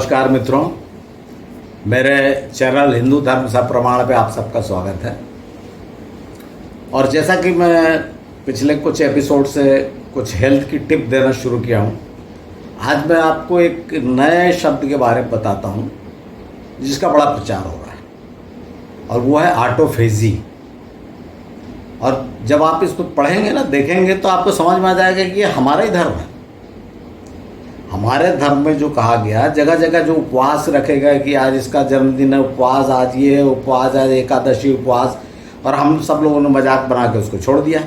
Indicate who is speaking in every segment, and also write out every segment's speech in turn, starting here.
Speaker 1: नमस्कार मित्रों, मेरे चैनल हिंदू धर्म सप्रमाण पे आप सबका स्वागत है। और जैसा कि मैं पिछले कुछ एपिसोड से कुछ हेल्थ की टिप देना शुरू किया हूँ, आज मैं आपको एक नए शब्द के बारे में बताता हूँ जिसका बड़ा प्रचार हो रहा है, और वो है ऑटोफेजी। और जब आप इसको पढ़ेंगे ना, देखेंगे, तो आपको समझ में आ जाएगा कि ये हमारा ही धर्म है। हमारे धर्म में जो कहा गया, जगह जगह जो उपवास रखे गए कि आज इसका जन्मदिन है, उपवास, आज ये है उपवास, आज एकादशी उपवास, और हम सब लोगों ने मजाक बना के उसको छोड़ दिया।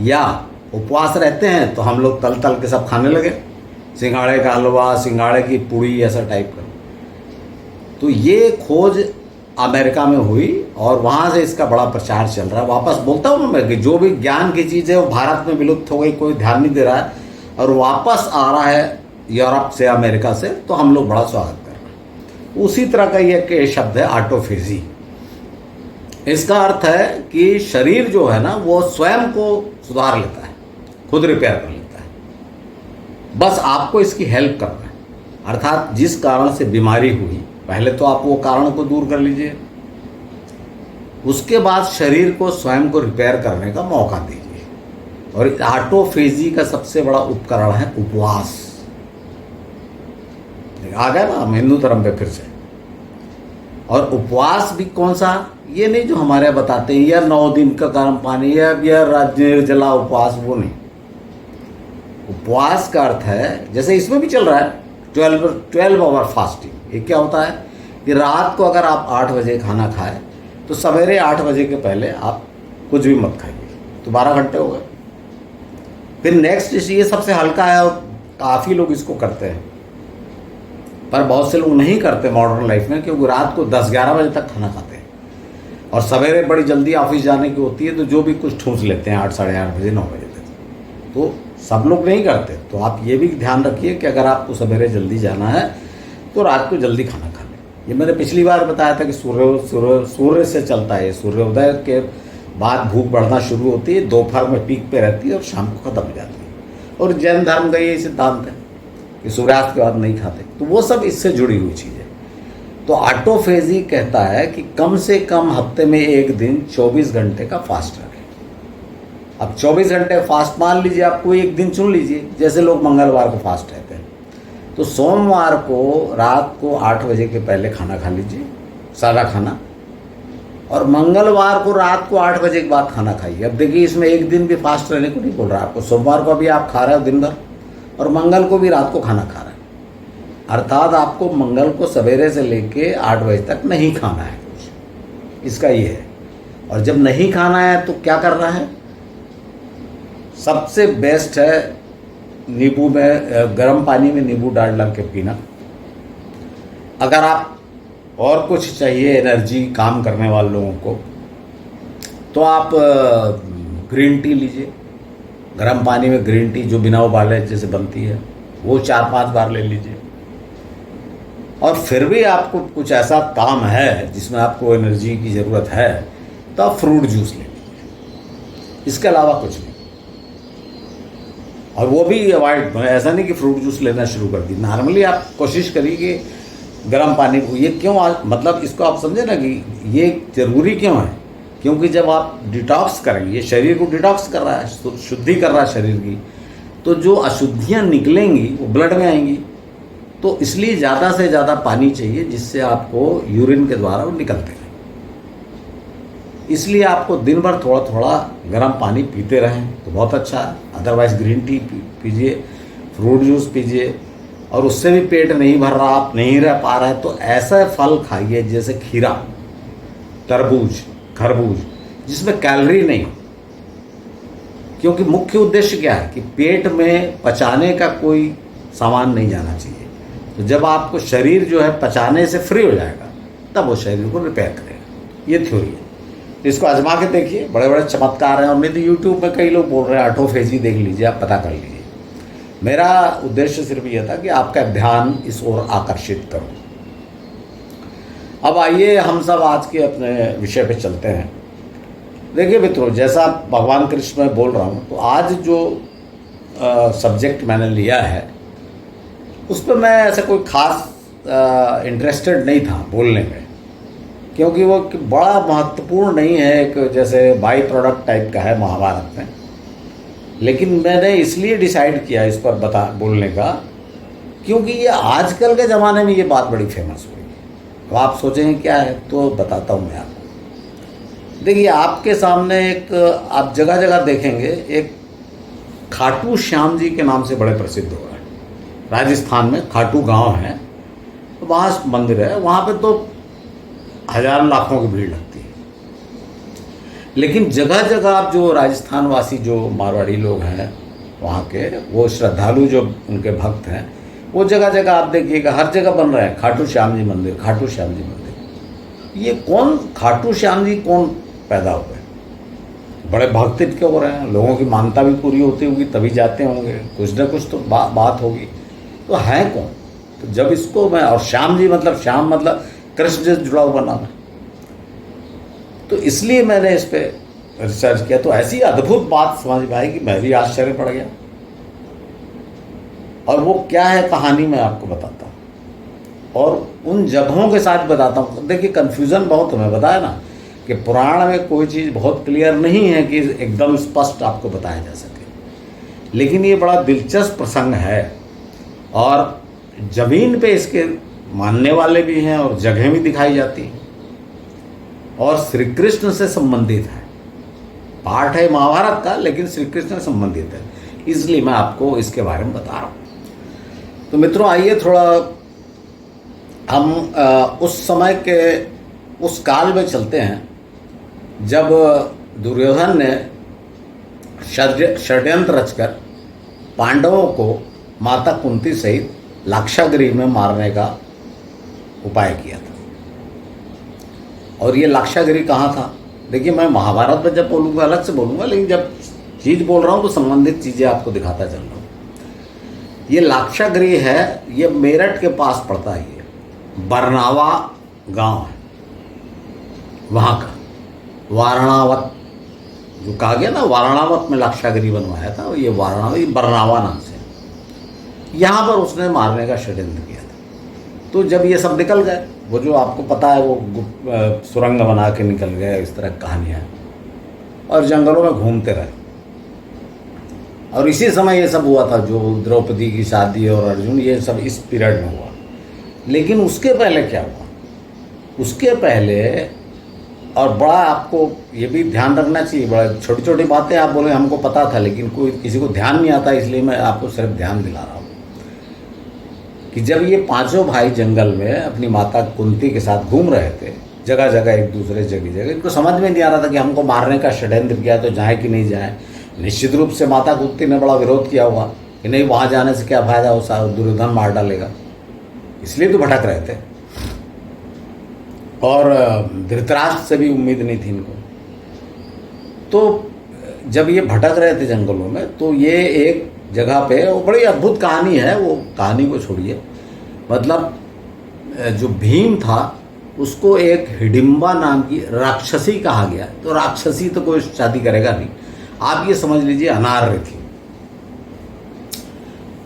Speaker 1: या उपवास रहते हैं तो हम लोग तल तल के सब खाने लगे, सिंघाड़े का हलवा, सिंघाड़े की पूड़ी, ऐसा टाइप का। तो ये खोज अमेरिका में हुई और वहाँ से इसका बड़ा प्रचार चल रहा है। वापस बोलता हूँ ना मैं कि जो भी ज्ञान की चीज़ है वो भारत में विलुप्त हो गई, कोई ध्यान नहीं दे रहा है, और वापस आ रहा है यूरोप से, अमेरिका से, तो हम लोग बड़ा स्वागत कर रहे हैं। उसी तरह का ये शब्द है ऑटोफेजी। इसका अर्थ है कि शरीर जो है ना वो स्वयं को सुधार लेता है, खुद रिपेयर कर लेता है। बस आपको इसकी हेल्प करना है। अर्थात जिस कारण से बीमारी हुई, पहले तो आप वो कारण को दूर कर लीजिए, उसके बाद शरीर को स्वयं को रिपेयर करने का मौका दीजिए। और ऑटोफेजी का सबसे बड़ा उपकरण है उपवास। आ गया ना हम हिंदू धर्म पे फिर से। और उपवास भी कौन सा, ये नहीं जो हमारे बताते हैं या 9 दिन का गर्म पानी या निर्जला उपवास, वो नहीं। उपवास का अर्थ है, जैसे इसमें भी चल रहा है 12 आवर फास्टिंग। ये क्या होता है कि रात को अगर आप 8 बजे खाना खाए तो सवेरे 8 बजे के पहले आप कुछ भी मत खाइए, तो 12 घंटे हो गए। फिर नेक्स्ट, ये सबसे हल्का है और काफ़ी लोग इसको करते हैं, पर बहुत से लोग नहीं करते मॉडर्न लाइफ में, क्योंकि रात को 10-11 बजे तक खाना खाते हैं और सवेरे बड़ी जल्दी ऑफिस जाने की होती है, तो जो भी कुछ ठूंस लेते हैं 8, साढ़े 8 बजे, 9 बजे तक। तो सब लोग नहीं करते। तो आप ये भी ध्यान रखिए कि अगर आपको सवेरे जल्दी जाना है तो रात को जल्दी खाना खा लें। ये मैंने पिछली बार बताया था कि सूर्य से चलता है। सूर्योदय के बाद भूख बढ़ना शुरू होती है, दोपहर में पीक पे रहती है और शाम को ख़त्म हो जाती है। और जैन धर्म का ये सिद्धांत है कि सूर्यास्त के बाद नहीं खाते। तो वो सब इससे जुड़ी हुई चीज़ है। तो ऑटोफेजी कहता है कि कम से कम हफ्ते में एक दिन 24 घंटे का फास्ट रखें। अब 24 घंटे फास्ट मान लीजिए, आप कोई एक दिन चुन लीजिए। जैसे लोग मंगलवार को फास्ट रहते हैं, तो सोमवार को रात को 8 बजे के पहले खाना खा लीजिए, सादा खाना, और मंगलवार को रात को 8 बजे के बाद खाना खाइए। अब देखिए, इसमें एक दिन भी फास्ट रहने को नहीं बोल रहा आपको। सोमवार को भी आप खा रहे हो दिन भर, और मंगल को भी रात को खाना खा रहे हैं। अर्थात आपको मंगल को सवेरे से लेके 8 बजे तक नहीं खाना है कुछ, इसका ये है। और जब नहीं खाना है तो क्या करना है, सबसे बेस्ट है नींबू में, गर्म पानी में नींबू डाल के पीना। अगर आप और कुछ चाहिए एनर्जी काम करने वाले लोगों को, तो आप ग्रीन टी लीजिए। गर्म पानी में ग्रीन टी जो बिना उबाले जैसे बनती है, वो 4-5 बार ले लीजिए। और फिर भी आपको कुछ ऐसा काम है जिसमें आपको एनर्जी की ज़रूरत है, तो आप फ्रूट जूस ले लीजिए। इसके अलावा कुछ नहीं। और वो भी अवॉइड, ऐसा नहीं कि फ्रूट जूस लेना शुरू कर दी। नॉर्मली आप कोशिश करिए कि गर्म पानी, ये क्यों मतलब इसको आप समझे ना कि ये ज़रूरी क्यों है। क्योंकि जब आप डिटॉक्स करेंगे, शरीर को डिटॉक्स कर रहा है, शुद्धि कर रहा है शरीर की, तो जो अशुद्धियाँ निकलेंगी वो ब्लड में आएंगी। तो इसलिए ज़्यादा से ज़्यादा पानी चाहिए, जिससे आपको यूरिन के द्वारा वो निकलते रहें। इसलिए आपको दिन भर थोड़ा थोड़ा गर्म पानी पीते रहें तो बहुत अच्छा है। अदरवाइज़ ग्रीन टी पीजिए, फ्रूट जूस पीजिए, और उससे भी पेट नहीं भर रहा, आप नहीं रह पा रहे हैं, तो ऐसा फल खाइए जैसे खीरा, तरबूज, खरबूज, जिसमें कैलोरी नहीं हो। क्योंकि मुख्य उद्देश्य क्या है कि पेट में पचाने का कोई सामान नहीं जाना चाहिए। तो जब आपको शरीर जो है पचाने से फ्री हो जाएगा, तब वो शरीर को रिपेयर करेगा। ये थ्योरी है। इसको आजमा के देखिए, बड़े बड़े चमत्कार हैं। और नहीं तो यूट्यूब में कई लोग बोल रहे हैं ऑटोफेजी, देख लीजिए, आप पता कर लीजिए। मेरा उद्देश्य सिर्फ ये था कि आपका ध्यान इस ओर आकर्षित करूं। अब आइए हम सब आज के अपने विषय पे चलते हैं। देखिए मित्रों, जैसा भगवान कृष्ण में बोल रहा हूँ, तो आज जो सब्जेक्ट मैंने लिया है उस पर मैं ऐसा कोई ख़ास इंटरेस्टेड नहीं था बोलने में, क्योंकि वो बड़ा महत्वपूर्ण नहीं है, एक जैसे बाई प्रोडक्ट टाइप का है महाभारत में। लेकिन मैंने इसलिए डिसाइड किया इस पर बोलने का, क्योंकि ये आजकल के ज़माने में ये बात बड़ी फेमस हुई। तो आप सोचेंगे क्या है, तो बताता हूँ मैं आपको। देखिए, आपके सामने एक, आप जगह जगह देखेंगे, एक खाटू श्याम जी के नाम से बड़े प्रसिद्ध हो रहा है। राजस्थान में खाटू गांव है, तो वहाँ मंदिर है, वहाँ पे तो हजारों लाखों की भीड़ लगती है। लेकिन जगह जगह आप जो राजस्थान वासी, जो मारवाड़ी लोग हैं वहाँ के, वो श्रद्धालु जो उनके भक्त हैं, वो जगह जगह आप देखिएगा हर जगह बन रहे हैं खाटू श्याम जी मंदिर, खाटू श्याम जी मंदिर। ये कौन खाटू श्याम जी कौन पैदा हुए? बड़े भक्त इनके हो रहे हैं, लोगों की मानता भी पूरी होती होगी तभी जाते होंगे, कुछ ना कुछ तो बात होगी। तो हैं कौन? तो जब इसको मैं, और श्याम जी मतलब, श्याम मतलब कृष्ण से जुड़ा हुआ नाम है, तो इसलिए मैंने इस पर रिसर्च किया। तो ऐसी अद्भुत बात समझ में आई कि मैं भी आश्चर्य पड़ गया। और वो क्या है कहानी मैं आपको बताता हूँ, और उन जगहों के साथ बताता हूँ। देखिए, कन्फ्यूज़न बहुत हमें बताया ना कि पुराण में कोई चीज़ बहुत क्लियर नहीं है कि एकदम स्पष्ट आपको बताया जा सके, लेकिन ये बड़ा दिलचस्प प्रसंग है। और ज़मीन पे इसके मानने वाले भी हैं और जगह भी दिखाई जाती हैं, और श्री कृष्ण से संबंधित है। पाठ है महाभारत का, लेकिन श्री कृष्ण से संबंधित है, इसलिए मैं आपको इसके बारे में बता रहा हूँ। तो मित्रों, आइए थोड़ा हम उस समय के, उस काल में चलते हैं जब दुर्योधन ने षड्यंत्र रचकर पांडवों को माता कुंती सहित लाक्षागृह में मारने का उपाय किया था। और ये लाक्षागृह कहाँ था? देखिए, मैं महाभारत में जब बोलूँगा अलग से बोलूँगा, लेकिन जब चीज़ बोल रहा हूँ तो संबंधित चीज़ें आपको दिखाता चल रहा हूँ। ये लाक्षागृह है, ये मेरठ के पास पड़ता है। ये बरनावा गांव है वहाँ का, वारणावत जो कहा गया ना, वारणावत में लाक्षागृह बनवाया था, ये बरनावा नाम से। यहाँ पर उसने मारने का षड्यंत्र किया था। तो जब ये सब निकल गए, वो जो आपको पता है, वो सुरंग बना के निकल गए, इस तरह कहानियाँ, और जंगलों में घूमते रहे। और इसी समय ये सब हुआ था, जो द्रौपदी की शादी और अर्जुन, ये सब इस पीरियड में हुआ। लेकिन उसके पहले क्या हुआ? उसके पहले, और बड़ा आपको ये भी ध्यान रखना चाहिए, बड़ा छोटी छोटी बातें आप बोले हमको पता था, लेकिन कोई किसी को ध्यान नहीं आता, इसलिए मैं आपको सिर्फ ध्यान दिला रहा हूँ कि जब ये पांचों भाई जंगल में अपनी माता कुंती के साथ घूम रहे थे, जगह जगह, एक दूसरे जगह, इनको समझ में नहीं आ रहा था कि हमको मारने का षड्यंत्र किया, तो जाए कि नहीं जाए। निश्चित रूप से माता कुंती ने बड़ा विरोध किया हुआ कि नहीं, वहाँ जाने से क्या फायदा, हो दुर्योधन मार डालेगा, इसलिए तो भटक रहे थे। और धृतराष्ट्र से भी उम्मीद नहीं थी इनको। तो जब ये भटक रहे थे जंगलों में, तो ये एक जगह पे, वो बड़ी अद्भुत कहानी है, वो कहानी को छोड़िए, मतलब जो भीम था उसको एक हिडिंबा नाम की राक्षसी कहा गया। तो राक्षसी तो कोई शादी करेगा नहीं, आप ये समझ लीजिए अनार्य थी,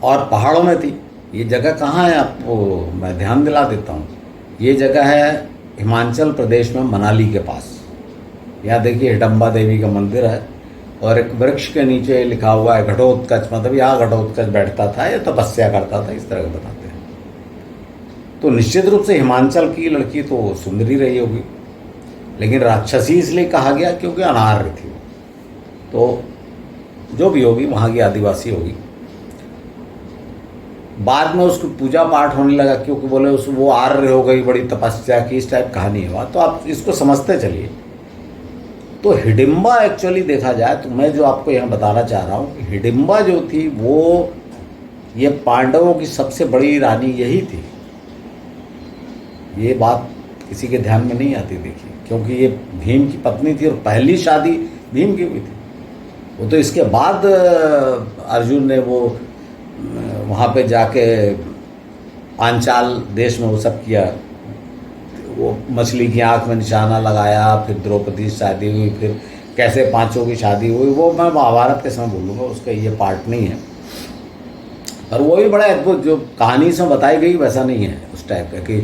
Speaker 1: और पहाड़ों में थी। ये जगह कहाँ है आपको मैं ध्यान दिला देता हूँ। ये जगह है हिमाचल प्रदेश में, मनाली के पास। यहाँ देखिए हिडम्बा देवी का मंदिर है, और एक वृक्ष के नीचे लिखा हुआ है घटोत्कच, मतलब यहाँ घटोत्कच बैठता था या तपस्या करता था, इस तरह का बताते हैं। तो निश्चित रूप से हिमाचल की लड़की तो सुंदरी रही होगी, लेकिन राक्षसी इसलिए कहा गया क्योंकि अनार्य थी। तो जो भी होगी, वहाँ की आदिवासी होगी। बाद में उसकी पूजा पाठ होने लगा, क्योंकि बोले वो आर्य हो गई, बड़ी तपस्या की, इस टाइप कहानी हुआ। तो आप इसको समझते चलिए। तो हिडिंबा एक्चुअली देखा जाए तो मैं जो आपको यहाँ बताना चाह रहा हूँ, हिडिंबा जो थी वो ये पांडवों की सबसे बड़ी रानी यही थी। ये बात किसी के ध्यान में नहीं आती, देखिए, क्योंकि ये भीम की पत्नी थी और पहली शादी भीम की हुई थी। वो तो इसके बाद अर्जुन ने वो वहाँ पे जाके पांचाल देश में वो सब किया, वो मछली की आंख में निशाना लगाया, फिर द्रौपदी शादी हुई, फिर कैसे पांचों की शादी हुई, वो मैं महाभारत के समय बोलूँगा, उसका ये पार्ट नहीं है। और वो भी बड़ा अद्भुत, जो कहानी से बताई गई वैसा नहीं है उस टाइप का कि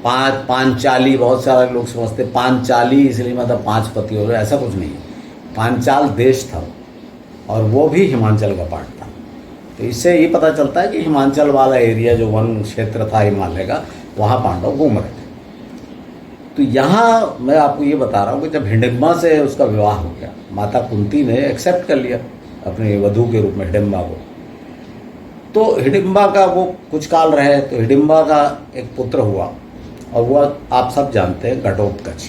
Speaker 1: पांचाली, बहुत सारे लोग समझते पांचाली इसलिए मतलब 5 पति हो गए, ऐसा कुछ नहीं है। पांचाल देश था और वो भी हिमाचल का पार्ट था। तो इससे ये पता चलता है कि हिमाचल वाला एरिया जो वन क्षेत्र था हिमालय का, वहाँ पांडव घूम रहे थे। तो यहाँ मैं आपको ये बता रहा हूँ कि जब हिडिंबा से उसका विवाह हो गया, माता कुंती ने एक्सेप्ट कर लिया अपने वधू के रूप में हिडिंबा को। तो हिडिंबा का वो कुछ काल रहे, तो हिडिंबा का एक पुत्र हुआ और वो आप सब जानते हैं घटोत्कच,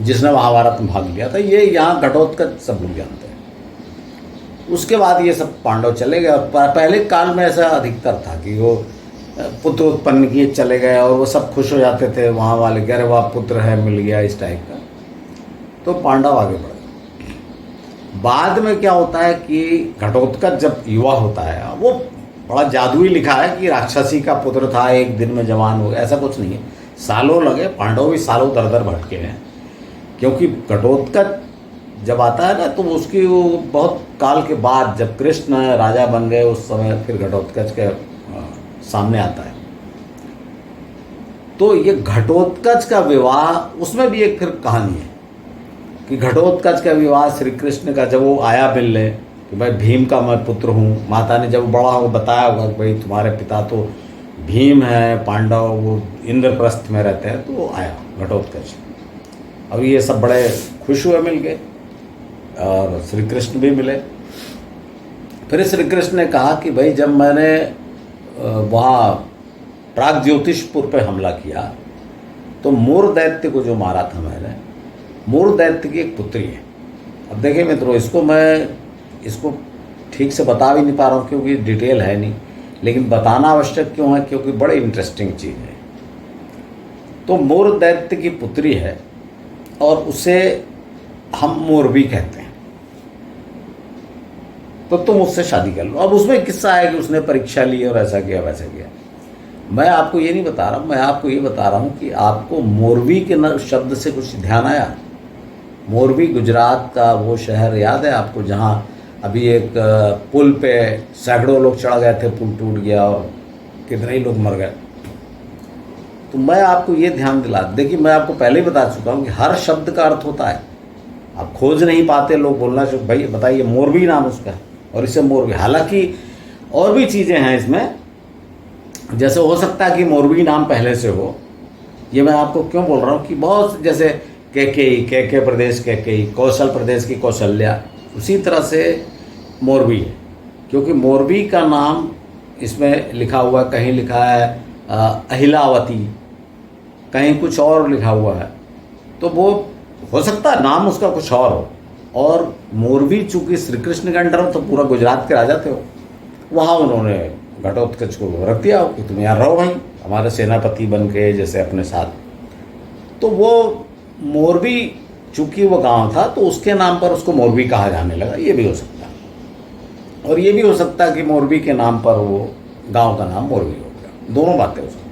Speaker 1: जिसने महाभारत में भाग लिया था। ये यहाँ घटोत्कच सब लोग जानते हैं। उसके बाद ये सब पांडव चले गए। पहले काल में ऐसा अधिकतर था कि वो पुत्र उत्पन्न किए चले गए और वो सब खुश हो जाते थे वहाँ वाले, कह रहे वाह पुत्र है मिल गया, इस टाइप का। तो पांडव आगे बढ़े। बाद में क्या होता है कि घटोत्कच जब युवा होता है, वो बड़ा जादुई लिखा है कि राक्षसी का पुत्र था, एक दिन में जवान हो गया, ऐसा कुछ नहीं है। सालों लगे, पांडव भी सालों दर दर भटके हैं। क्योंकि घटोत्कच जब आता है ना, तो उसकी वो बहुत काल के बाद जब कृष्ण राजा बन गए, उस समय फिर घटोत्कच के सामने आता है। तो ये घटोत्कच का विवाह, उसमें भी एक फिर कहानी है कि घटोत्कच का विवाह श्री कृष्ण का, जब वो आया मिलने कि भाई भीम का मैं पुत्र हूँ, माता ने जब बड़ा हो बताया होगा कि भाई तुम्हारे पिता तो भीम है, पांडव वो इंद्रप्रस्थ में रहते हैं, तो वो आया घटोत्कच। अब ये सब बड़े खुश हुए मिल गए और श्री कृष्ण भी मिले। फिर श्री कृष्ण ने कहा कि भाई जब मैंने वहाँ प्राग ज्योतिषपुर पे हमला किया तो मूर दैत्य को जो मारा था मैंने, मूर दैत्य की एक पुत्री है। अब देखिए मित्रों, इसको ठीक से बता भी नहीं पा रहा हूँ क्योंकि डिटेल है नहीं, लेकिन बताना आवश्यक क्यों है, क्योंकि बड़ी इंटरेस्टिंग चीज़ है। तो मूर दैत्य की पुत्री है और उसे हम मोरबी कहते हैं। तो तुम उससे शादी कर लो। अब उसमें किस्सा है कि उसने परीक्षा ली और ऐसा किया वैसा किया। मैं आपको ये नहीं बता रहा, मैं आपको ये बता रहा हूँ कि आपको मोरबी के शब्द से कुछ ध्यान आया? मोरबी गुजरात का वो शहर याद है आपको जहाँ अभी एक पुल पे सैकड़ों लोग चढ़ गए थे, पुल टूट गया और कितने ही लोग मर गए। तो मैं आपको ये ध्यान दिला, देखिए मैं आपको पहले ही बता चुका हूँ कि हर शब्द का अर्थ होता है। आप खोज नहीं पाते, लोग बोलना चाहिए भाई बताइए मोरबी नाम उसका है और इसे मोरबी। हालांकि और भी चीज़ें हैं इसमें, जैसे हो सकता है कि मोरबी नाम पहले से हो। ये मैं आपको क्यों बोल रहा हूँ कि बहुत जैसे के प्रदेश के कौशल प्रदेश की कौशल्या, उसी तरह से मोरबी है। क्योंकि मोरबी का नाम इसमें लिखा हुआ, कहीं लिखा है अहिलावती, कहीं कुछ और लिखा हुआ है। तो वो हो सकता है नाम उसका कुछ और हो। और मोरबी चूँकि श्री कृष्ण के अंडर हो तो पूरा गुजरात के राजा थे, वहाँ उन्होंने घटोत्कच को रख दिया कि तुम यहाँ रहो भाई, हमारे सेनापति बन के जैसे अपने साथ। तो वो मोरबी चूँकि वो गांव था तो उसके नाम पर उसको मोरबी कहा जाने लगा। ये भी हो सकता है। और ये भी हो सकता है कि मोरबी के नाम पर वो गांव का नाम मोरबी हो गया। दोनों बातें हो सकती हैं।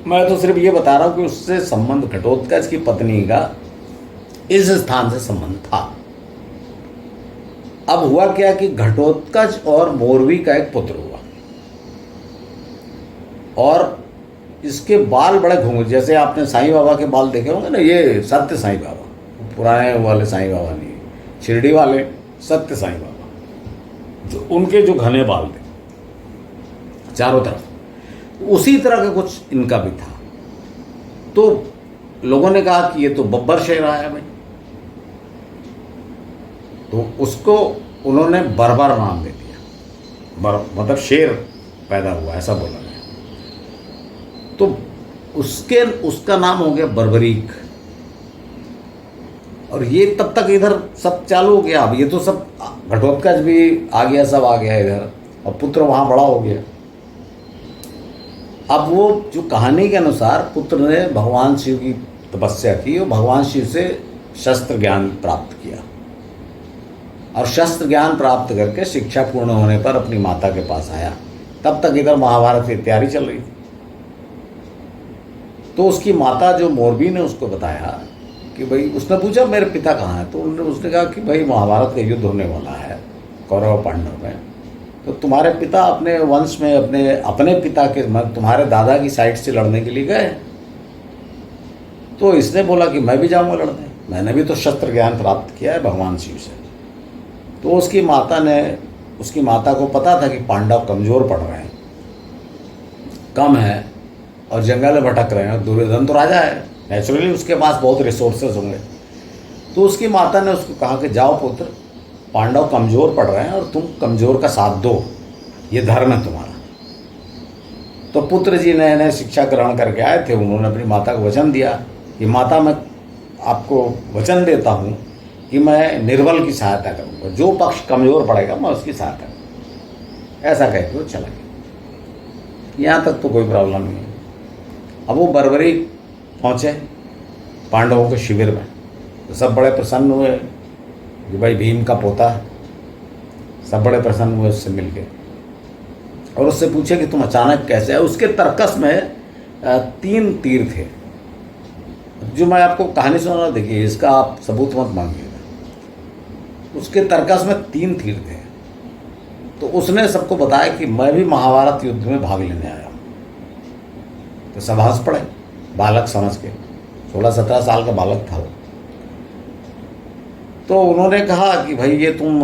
Speaker 1: मैं तो सिर्फ ये बता रहा हूँ कि उससे संबंध, घटोत्कच की पत्नी का इस स्थान से संबंध था। अब हुआ क्या कि घटोत्कच और मोरबी का एक पुत्र हुआ और इसके बाल बड़े घूंगे, जैसे आपने साईं बाबा के बाल देखे होंगे ना, ये सत्य साईं बाबा, पुराने वाले साईं बाबा नहीं, शिरडी वाले सत्य साईं बाबा, जो उनके जो घने बाल थे चारों तरफ, उसी तरह का कुछ इनका भी था। तो लोगों ने कहा कि ये तो बब्बर शेर आया भाई, तो उसको उन्होंने बर्बर नाम दे दिया। मतलब शेर पैदा हुआ ऐसा बोला गया। तो उसका नाम हो गया बर्बरीक। और ये तब तक इधर सब चालू हो गया। अब ये तो सब घटोत्कच भी आ गया, सब आ गया इधर, और पुत्र वहाँ बड़ा हो गया। अब वो जो कहानी के अनुसार पुत्र ने भगवान शिव की तपस्या की और भगवान शिव से शस्त्र ज्ञान प्राप्त किया, और शस्त्र ज्ञान प्राप्त करके शिक्षा पूर्ण होने पर अपनी माता के पास आया। तब तक इधर महाभारत की तैयारी चल रही थी। तो उसकी माता जो मोरबी ने उसको बताया कि भाई, उसने पूछा मेरे पिता कहाँ हैं, तो उसने कहा कि भाई महाभारत का युद्ध होने वाला है कौरव पांडव में, तो तुम्हारे पिता अपने वंश में अपने अपने पिता के तुम्हारे दादा की साइड से लड़ने के लिए गए। तो इसने बोला कि मैं भी जाऊंगा लड़ने, मैंने भी तो शस्त्र ज्ञान प्राप्त किया है भगवान शिव से। तो उसकी माता को पता था कि पांडव कमज़ोर पड़ रहे हैं, कम है और जंगल में भटक रहे हैं। दुर्योधन तो राजा है, नेचुरली उसके पास बहुत रिसोर्सेज होंगे। तो उसकी माता ने उसको कहा कि जाओ पुत्र, पांडव कमज़ोर पड़ रहे हैं और तुम कमज़ोर का साथ दो, ये धर्म है तुम्हारा। तो पुत्र जी नए नए शिक्षा ग्रहण करके आए थे, उन्होंने अपनी माता को वचन दिया कि माता मैं आपको वचन देता हूँ कि मैं निर्बल की सहायता करूँगा, जो पक्ष कमज़ोर पड़ेगा मैं उसकी सहायता करूँगा। ऐसा कह के वो चला गया। यहाँ तक तो कोई प्रॉब्लम नहीं है। अब वो बर्बरी पहुँचे पांडवों के शिविर में, तो सब बड़े प्रसन्न हुए कि भाई भीम का पोता है। सब बड़े प्रसन्न हुए उससे मिल के और उससे पूछे कि तुम अचानक कैसे आए। उसके तर्कस में 3 तीर थे, जो मैं आपको कहानी सुना रहा, देखिए इसका आप सबूत मत मांगिएगा। उसके तर्कस में 3 तीर थे। तो उसने सबको बताया कि मैं भी महाभारत युद्ध में भाग लेने आया हूँ। तो सब हंस पड़े, बालक समझ के, 16-17 साल का बालक था वो। तो उन्होंने कहा कि भाई ये तुम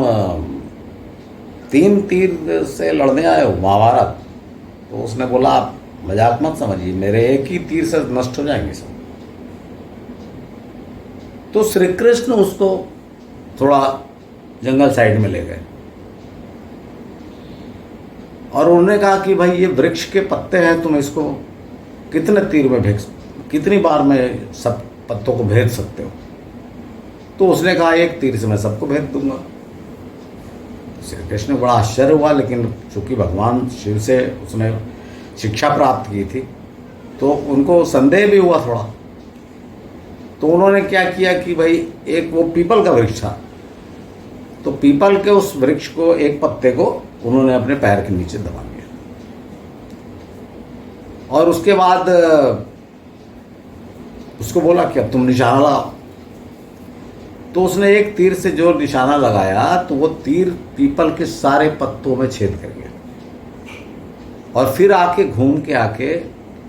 Speaker 1: 3 तीर से लड़ने आए हो महाभारत। तो उसने बोला आप मजाक मत समझिए, मेरे एक ही तीर से नष्ट हो जाएंगे सब। तो श्री कृष्ण उसको थोड़ा जंगल साइड में ले गए और उन्होंने कहा कि भाई ये वृक्ष के पत्ते हैं, तुम इसको कितने तीर में कितनी बार में सब पत्तों को भेद सकते हो। तो उसने कहा 1 तीर से मैं सबको भेद दूंगा। श्री कृष्ण बड़ा आश्चर्य हुआ, लेकिन चूंकि भगवान शिव से उसने शिक्षा प्राप्त की थी तो उनको संदेह भी हुआ थोड़ा। तो उन्होंने क्या किया कि भाई एक वो पीपल का वृक्ष था, तो पीपल के उस वृक्ष को, एक पत्ते को उन्होंने अपने पैर के नीचे दबा लिया और उसके बाद उसको बोला कि अब तुम निशाना लगाओ। तो उसने 1 तीर से जो निशाना लगाया तो वो तीर पीपल के सारे पत्तों में छेद कर गया और फिर आके घूम के आके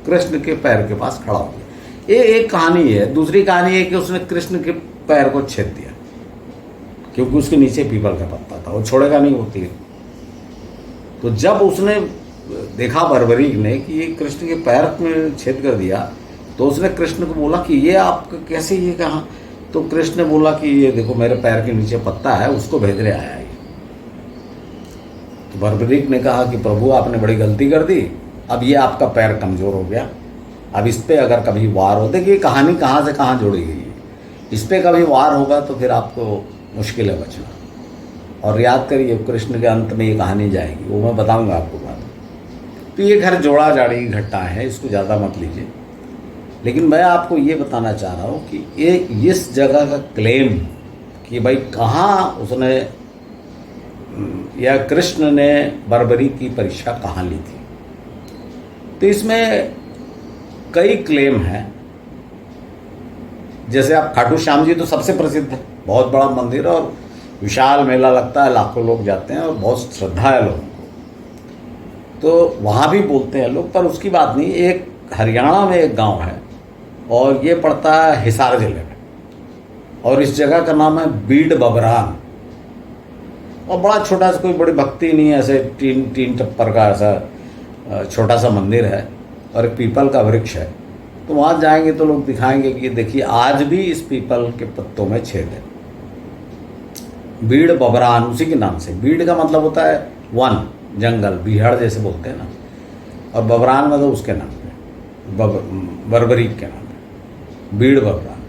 Speaker 1: कृष्ण के पैर के पास खड़ा हो गया। ये एक कहानी है। दूसरी कहानी है कि उसने कृष्ण के पैर को छेद दिया, क्योंकि उसके नीचे पीपल का पत्ता था, वो छोड़ेगा नहीं वो तीर। तो जब उसने देखा बर्बरीक ने कि ये कृष्ण के पैर में छेद कर दिया, तो उसने कृष्ण को बोला कि ये आप कैसे, ये कहाँ। तो कृष्ण ने बोला कि ये देखो मेरे पैर के नीचे पत्ता है, उसको भेजने आया है। तो बर्बरीक ने कहा कि प्रभु आपने बड़ी गलती कर दी, अब ये आपका पैर कमज़ोर हो गया, अब इस पर अगर कभी वार हो, देखिए कहानी कहाँ से कहाँ जोड़ी गई है, इस पर कभी वार होगा तो फिर आपको मुश्किल है बचना। और याद करिए कृष्ण के अंत में ये कहानी जाएगी, वो मैं बताऊंगा आपको बाद में। तो ये खैर जोड़ा जाड़ी घटना है, इसको ज़्यादा मत लीजिए। लेकिन मैं आपको ये बताना चाह रहा हूँ कि ये इस जगह का क्लेम कि भाई कहाँ उसने या कृष्ण ने बर्बरी की परीक्षा कहाँ ली थी, तो इसमें कई क्लेम हैं। जैसे आप खाटू श्याम जी तो सबसे प्रसिद्ध है, बहुत बड़ा मंदिर और विशाल मेला लगता है, लाखों लोग जाते हैं और बहुत श्रद्धा है लोगों को, तो वहाँ भी बोलते हैं लोग। पर उसकी बात नहीं। एक हरियाणा में एक गांव है और ये पड़ता है हिसार जिले में, और इस जगह का नाम है बीड़ बबरान। और बड़ा छोटा सा, कोई बड़ी भक्ति नहीं है, ऐसे 3 टप्पर का ऐसा छोटा सा मंदिर है और एक पीपल का वृक्ष है। तो वहाँ जाएंगे तो लोग दिखाएंगे कि देखिए आज भी इस पीपल के पत्तों में छेद है। बीड़ बबरान उसी के नाम से। बीड़ का मतलब होता है वन, जंगल, बिहाड़ जैसे बोलते हैं ना, और बबरान मतलब उसके नाम पे, बर्बरीक के नाम पे बीड़ बबरान।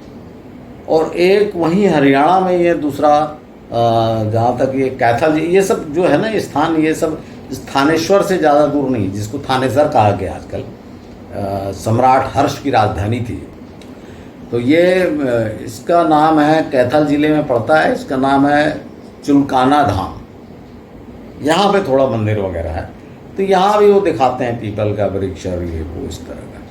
Speaker 1: और एक वहीं हरियाणा में ये दूसरा, जहाँ तक ये कैथल, ये सब जो है ना ये स्थान, ये सब थानेश्वर से ज़्यादा दूर नहीं, जिसको थानेसर कहा गया आजकल, सम्राट हर्ष की राजधानी थी। तो ये इसका नाम है, कैथल जिले में पड़ता है, इसका नाम है चुलकाना धाम। यहाँ पे थोड़ा मंदिर वगैरह है, तो यहाँ भी वो दिखाते हैं पीपल का वृक्ष और ये वो इस तरह का।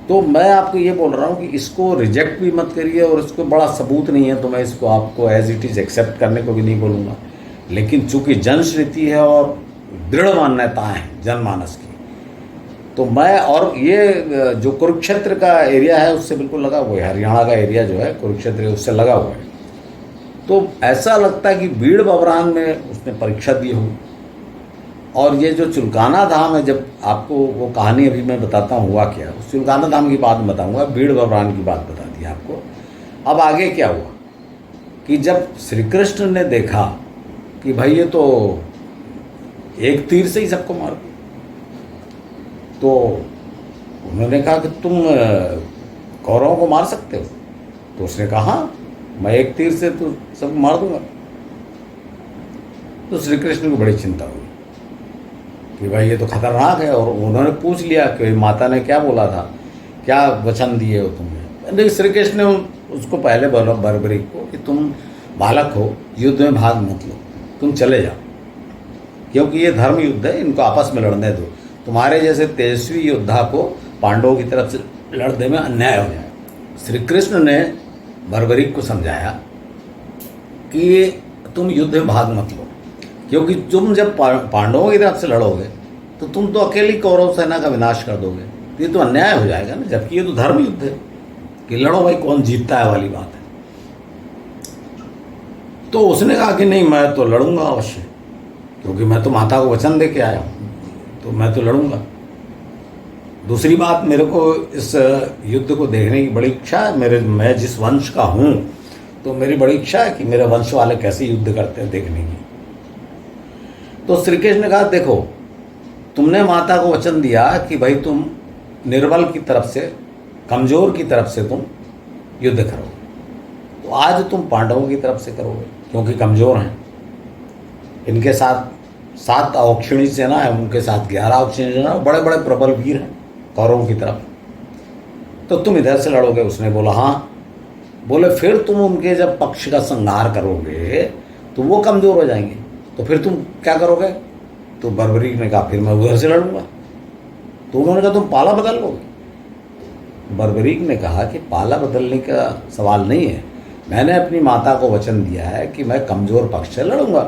Speaker 1: तो मैं आपको ये बोल रहा हूँ कि इसको रिजेक्ट भी मत करिए, और इसको बड़ा सबूत नहीं है तो मैं इसको आपको एज इट इज़ एक्सेप्ट करने को भी नहीं बोलूँगा। लेकिन चूंकि जनश्रुति है और दृढ़ मान्यताएं हैं जनमानस की, तो मैं, और ये जो कुरुक्षेत्र का एरिया है उससे बिल्कुल लगा हुआ है, हरियाणा का एरिया जो है कुरुक्षेत्र उससे लगा हुआ है, तो ऐसा लगता है कि बीड़ बबरान में उसने परीक्षा दी हो। और ये जो चुलकाना धाम है, जब आपको वो कहानी अभी मैं बताता हूँ हुआ क्या, उस चुलकाना धाम की बात बताऊँगा, बीड़ बबरान की बात बता दी आपको। अब आगे क्या हुआ कि जब श्री कृष्ण ने देखा कि भाई ये तो एक तीर से ही सबको मार दिया, तो उन्होंने कहा कि तुम कौरवों को मार सकते हो? तो उसने कहा हाँ, मैं एक तीर से तो सब मार दूंगा। तो श्री कृष्ण को बड़ी चिंता हुई कि भाई ये तो खतरनाक है। और उन्होंने पूछ लिया कि माता ने क्या बोला था, क्या वचन दिए हो तुमने? नहीं, श्री कृष्ण ने उसको पहले बोला बर्बरीक को कि तुम बालक हो, युद्ध में भाग मत लो, तुम चले जाओ, क्योंकि ये धर्म युद्ध है, इनको आपस में लड़ने दो। तुम्हारे जैसे तेजस्वी योद्धा को पांडवों की तरफ से लड़ने में अन्याय हो जाए। श्री कृष्ण ने बर्बरीक को समझाया कि तुम युद्ध में भाग मत लो, क्योंकि तुम जब पांडवों की तरफ से लड़ोगे तो तुम तो अकेली कौरव सेना का विनाश कर दोगे, तो ये तो अन्याय हो जाएगा ना, जबकि ये तो धर्म युद्ध है कि लड़ो भाई, कौन जीतता है वाली बात है। तो उसने कहा कि नहीं, मैं तो लड़ूंगा अवश्य, क्योंकि मैं तो माता को वचन दे के आया हूँ, तो मैं तो लड़ूंगा। दूसरी बात, मेरे को इस युद्ध को देखने की बड़ी इच्छा है, मैं जिस वंश का हूँ, तो मेरी बड़ी इच्छा है कि मेरे वंश वाले कैसे युद्ध करते हैं देखने की। तो श्री कृष्ण ने कहा देखो, तुमने माता को वचन दिया कि भाई तुम निर्बल की तरफ से, कमजोर की तरफ से तुम युद्ध करोगे, तो आज तुम पांडवों की तरफ से करोगे क्योंकि कमजोर हैं। इनके साथ 7 अक्षिणी सेना है, उनके साथ 11 अक्षिणी सेना, बड़े बड़े प्रबल वीर हैं कौरवों की तरफ, तो तुम इधर से लड़ोगे। उसने बोला हाँ। बोले फिर तुम उनके जब पक्ष का संहार करोगे तो वो कमजोर हो जाएंगे, तो फिर तुम क्या करोगे? तो बर्बरीक ने कहा फिर मैं उधर से लड़ूंगा। तो उन्होंने कहा तुम पाला बदल लोगे? बर्बरीक ने कहा कि पाला बदलने का सवाल नहीं है, मैंने अपनी माता को वचन दिया है कि मैं कमजोर पक्ष से लड़ूंगा,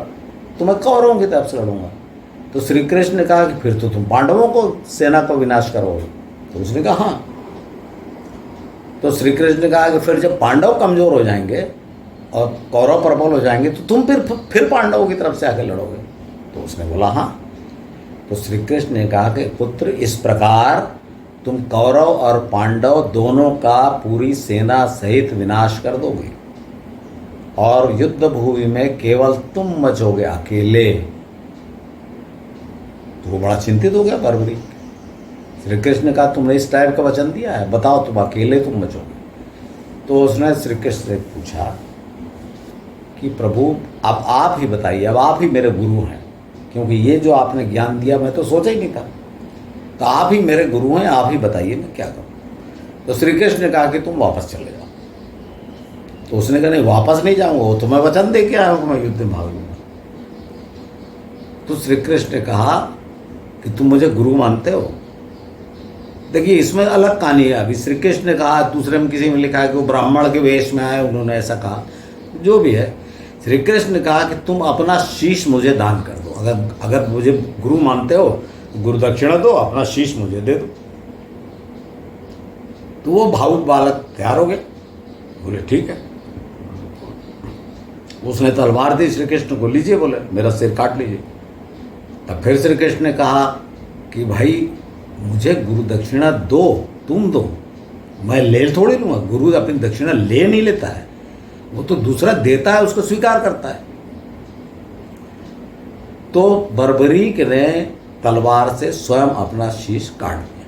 Speaker 1: तो मैं कौरवों की तरफ से लड़ूंगा। तो श्री कृष्ण ने कहा कि फिर तो तुम पांडवों को सेना को विनाश करोगे? तो उसने कहा हाँ। तो श्री कृष्ण ने कहा कि फिर जब पांडव कमजोर हो जाएंगे और कौरव प्रबल हो जाएंगे तो तुम फिर पांडवों की तरफ से आके लड़ोगे? तो उसने बोला हाँ। तो श्री कृष्ण ने कहा कि पुत्र, इस प्रकार तुम कौरव और पांडव दोनों का पूरी सेना सहित विनाश कर दोगे और युद्ध भूमि में केवल तुम बचोगे अकेले। तो वो बड़ा चिंतित हो गया बर्बरीक। श्री कृष्ण ने कहा तुमने इस टाइप का वचन दिया है, बताओ तुम अकेले तुम बचोगे? तो उसने श्री कृष्ण से पूछा कि प्रभु अब आप ही बताइए, अब आप ही मेरे गुरु हैं, क्योंकि ये जो आपने ज्ञान दिया मैं तो सोचा ही नहीं था, तो आप ही मेरे गुरु हैं, आप ही बताइए मैं क्या करूं? तो श्री कृष्ण ने कहा कि तुम वापस चले जाओ। तो उसने कहा नहीं, वापस नहीं जाऊंगा, वो तो मैं वचन दे के आया हूं कि मैं युद्ध में भाग लूंगा। तो श्री कृष्ण ने कहा कि तुम मुझे गुरु मानते हो? देखिए इसमें अलग कहानी है। अभी श्री कृष्ण ने कहा, दूसरे में किसी में लिखा है कि वो ब्राह्मण के वेश में आए, उन्होंने ऐसा कहा, जो भी है। श्री कृष्ण ने कहा कि तुम अपना शीश मुझे दान कर दो, अगर मुझे गुरु मानते हो गुरु दक्षिणा दो, अपना शीश मुझे दे दो। तो वो भावुक बालक तैयार हो गए, बोले ठीक है। उसने तलवार दी श्री कृष्ण को, लीजिए, बोले मेरा सिर काट लीजिए। तब फिर श्री कृष्ण ने कहा कि भाई मुझे गुरु दक्षिणा दो, तुम दो, मैं ले थोड़ी लूँगा। गुरु अपनी दक्षिणा ले नहीं लेता है, वो तो दूसरा देता है, उसको स्वीकार करता है। तो बर्बरीक ने तलवार से स्वयं अपना शीश काट दिया।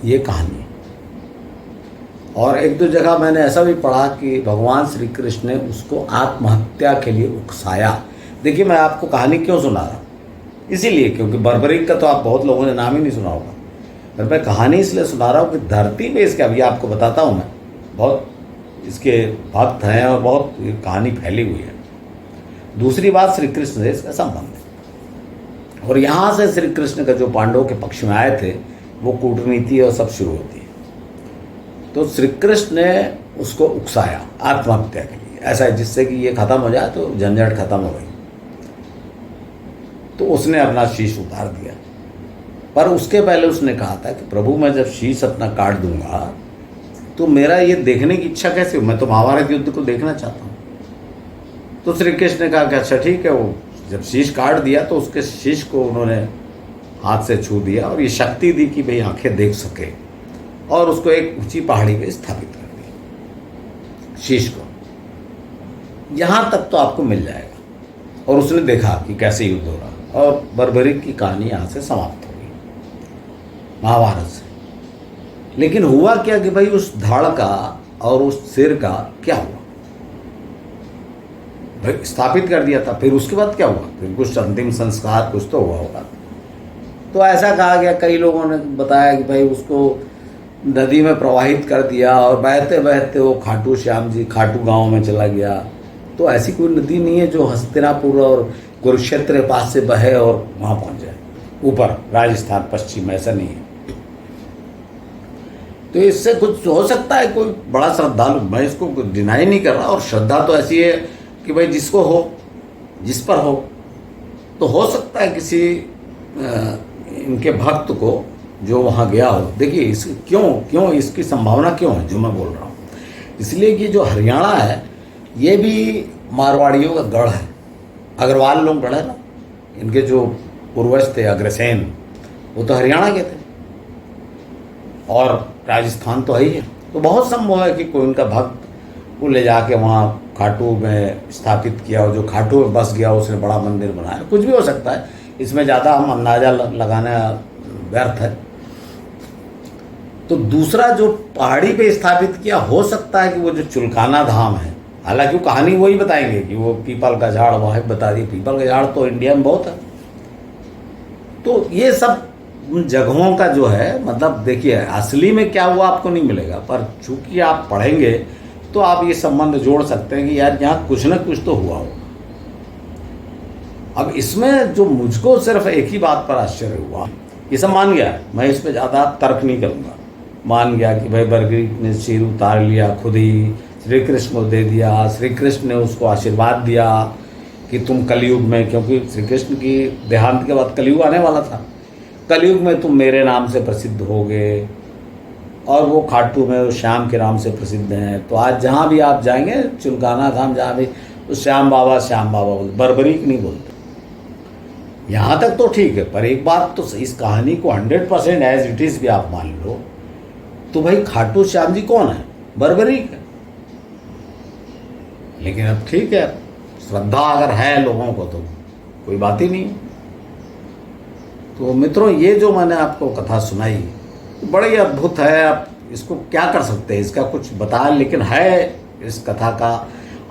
Speaker 1: ये कहानी है। और एक दो जगह मैंने ऐसा भी पढ़ा कि भगवान श्री कृष्ण ने उसको आत्महत्या के लिए उकसाया। देखिए मैं आपको कहानी क्यों सुना रहा हूँ, इसीलिए क्योंकि बर्बरीक का तो आप बहुत लोगों ने नाम ही नहीं सुना होगा, पर मैं कहानी इसलिए सुना रहा हूँ कि धरती पे इसके, अभी आपको बताता हूँ मैं, बहुत इसके भक्त हैं और बहुत कहानी फैली हुई है। दूसरी बात, श्री कृष्ण से इसका संबंध है, और यहाँ से श्री कृष्ण का जो पांडवों के पक्ष में आए थे वो कूटनीति और सब शुरू होती है। तो श्री कृष्ण ने उसको उकसाया आत्महत्या के लिए, ऐसा है जिससे कि ये खत्म हो जाए तो झंझट खत्म हो गई। तो उसने अपना शीश उतार दिया, पर उसके पहले उसने कहा था कि प्रभु मैं जब शीश अपना काट दूंगा तो मेरा ये देखने की इच्छा कैसे हो, मैं तो महाभारत युद्ध को देखना चाहता हूँ। तो श्री कृष्ण ने कहा कि अच्छा ठीक है। वो जब शीश काट दिया तो उसके शीश को उन्होंने हाथ से छू दिया और ये शक्ति दी कि भाई आंखें देख सके, और उसको एक ऊंची पहाड़ी पे स्थापित कर दिया शीश को। यहाँ तक तो आपको मिल जाएगा। और उसने देखा कि कैसे युद्ध हो रहा, और बर्बरीक की कहानी यहाँ से समाप्त हो गई महाभारत से। लेकिन हुआ क्या कि भाई उस धड़ का और उस सिर का क्या हुआ, भाई स्थापित कर दिया था, फिर उसके बाद क्या हुआ, फिर कुछ अंतिम संस्कार कुछ तो हुआ होगा। तो ऐसा कहा गया, कई लोगों ने बताया कि भाई उसको नदी में प्रवाहित कर दिया और बहते बहते वो खाटू श्याम जी खाटू गांव में चला गया। तो ऐसी कोई नदी नहीं है जो हस्तिनापुर और कुरुक्षेत्र के पास से बहे और वहाँ पहुँच जाए ऊपर राजस्थान पश्चिम, ऐसा नहीं है। तो इससे कुछ हो सकता है, कोई बड़ा श्रद्धालु, मैं इसको डिनाई नहीं कर रहा। और श्रद्धा तो ऐसी है कि भाई जिसको हो, जिस पर हो, तो हो सकता है किसी इनके भक्त को जो वहाँ गया हो। देखिए इस क्यों इसकी संभावना क्यों है जो मैं बोल रहा हूँ, इसलिए कि जो हरियाणा है ये भी मारवाड़ियों का गढ़ है। अग्रवाल लोग गढ़ है ना, इनके जो पूर्वज थे अग्रसेन, वो तो हरियाणा के थे, और राजस्थान तो है ही है। तो बहुत संभव है कि कोई उनका भक्त को ले जाके वहाँ खाटू में स्थापित किया, और जो खाटू में बस गया उसने बड़ा मंदिर बनाया। कुछ भी हो सकता है, इसमें ज़्यादा हम अंदाज़ा लगाना व्यर्थ है। तो दूसरा जो पहाड़ी पे स्थापित किया, हो सकता है कि वो जो चुलकाना धाम है, हालांकि वो कहानी वही बताएंगे कि वो पीपल का झाड़ वहाँ बता दिए। पीपल का झाड़ तो इंडिया में बहुत है। तो ये सब उन जगहों का जो है, मतलब देखिए असली में क्या हुआ आपको नहीं मिलेगा, पर चूंकि आप पढ़ेंगे तो आप ये संबंध जोड़ सकते हैं कि यार यहाँ कुछ ना कुछ तो हुआ हो। अब इसमें जो मुझको सिर्फ एक ही बात पर आश्चर्य हुआ, ये सब मान गया, मैं इस पर ज़्यादा तर्क नहीं करूँगा, मान गया कि भाई बर्बरीक ने सिर उतार लिया खुद ही, श्री कृष्ण को दे दिया, श्री कृष्ण ने उसको आशीर्वाद दिया कि तुम कलयुग में, क्योंकि श्री कृष्ण की देहांत के बाद कलयुग आने वाला था, कलयुग में तुम मेरे नाम से प्रसिद्ध होगे, और वो खाटू में श्याम के नाम से प्रसिद्ध हैं। तो आज जहाँ भी आप जाएंगे, चुलकाना धाम जहाँ भी, तो श्याम बाबा बोलते, बर्बरीक नहीं बोलते। यहाँ तक तो ठीक है, पर एक बात तो इस कहानी को 100% एज इट इज़ भी आप मान लो, तो भाई खाटू श्याम जी कौन है, बर्बरीक है। लेकिन अब ठीक है, श्रद्धा अगर है लोगों को तो कोई बात ही नहीं। तो मित्रों, ये जो मैंने आपको कथा सुनाई बड़ी अद्भुत है। आप इसको क्या कर सकते हैं, इसका कुछ बताया, लेकिन है इस कथा का।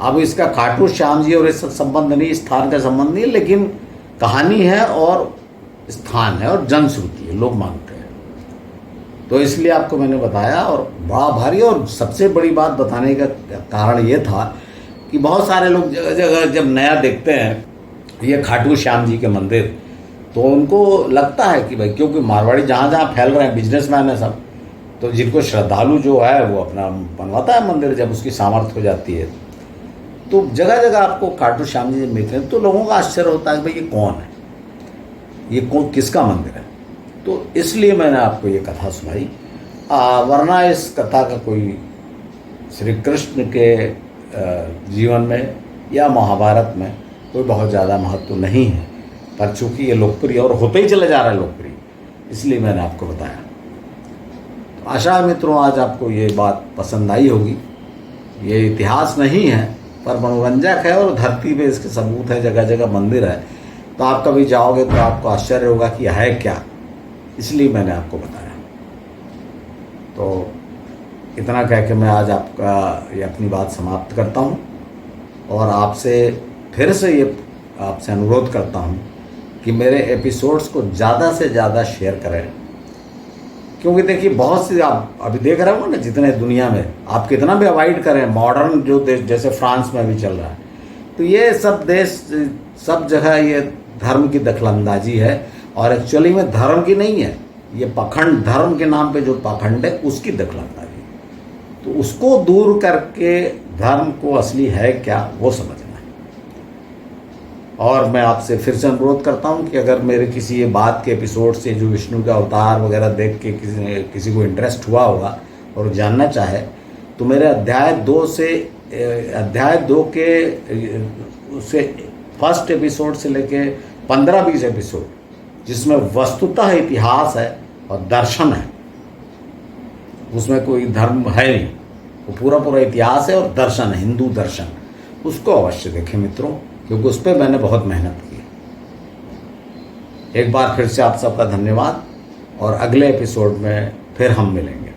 Speaker 1: अब इसका खाटू श्याम जी और इस संबंध नहीं, स्थान का संबंध नहीं, लेकिन कहानी है और स्थान है और जनश्रुति है, लोग मानते हैं। तो इसलिए आपको मैंने बताया, और बड़ा भारी। और सबसे बड़ी बात बताने का कारण ये था कि बहुत सारे लोग जगह जगह जब नया देखते हैं ये खाटू श्याम जी के मंदिर, तो उनको लगता है कि भाई, क्योंकि मारवाड़ी जहाँ जहाँ फैल रहे हैं, बिजनेसमैन है सब, तो जिनको श्रद्धालु जो है वो अपना बनवाता है मंदिर जब उसकी सामर्थ्य हो जाती है। तो जगह जगह आपको खाटू श्याम जी मिलते हैं, तो लोगों का आश्चर्य होता है कि भाई ये कौन है, ये कौन, किसका मंदिर है। तो इसलिए मैंने आपको ये कथा सुनाई, वरना इस कथा का कोई श्री कृष्ण के जीवन में या महाभारत में कोई बहुत ज़्यादा महत्व नहीं है, पर चूँकि ये लोकप्रिय और होते ही चले जा रहा है लोकप्रिय, इसलिए मैंने आपको बताया। तो आशा है मित्रों आज आपको ये बात पसंद आई होगी। ये इतिहास नहीं है पर मनोरंजक है, और धरती पे इसके सबूत है, जगह जगह मंदिर है। तो आप कभी जाओगे तो आपको आश्चर्य होगा कि है क्या, इसलिए मैंने आपको बताया। तो इतना कह के मैं आज आपका ये अपनी बात समाप्त करता हूँ, और आपसे फिर से ये आपसे अनुरोध करता हूँ कि मेरे एपिसोड्स को ज़्यादा से ज़्यादा शेयर करें। क्योंकि देखिए बहुत सी, आप अभी देख रहे हो ना, जितने दुनिया में आप कितना भी अवॉइड करें, मॉडर्न जो देश जैसे फ्रांस में भी चल रहा है, तो ये सब देश सब जगह ये धर्म की दखलंदाजी है, और एक्चुअली में धर्म की नहीं है, ये पाखंड, धर्म के नाम पे जो पाखंड है उसकी दखलंदाजी। तो उसको दूर करके धर्म को असली है क्या वो समझना है। और मैं आपसे फिर से अनुरोध करता हूँ कि अगर मेरे किसी ये बात के एपिसोड से जो विष्णु का अवतार वगैरह देख के किसी को इंटरेस्ट हुआ होगा और जानना चाहे, तो मेरे अध्याय 2 के उसे फर्स्ट एपिसोड से लेके 15-20 एपिसोड जिसमें वस्तुतः इतिहास है और दर्शन है, उसमें कोई धर्म है नहीं, वो पूरा पूरा इतिहास है और दर्शन है, हिंदू दर्शन, उसको अवश्य देखें मित्रों, क्योंकि उस पर मैंने बहुत मेहनत की। एक बार फिर से आप सबका धन्यवाद और अगले एपिसोड में फिर हम मिलेंगे।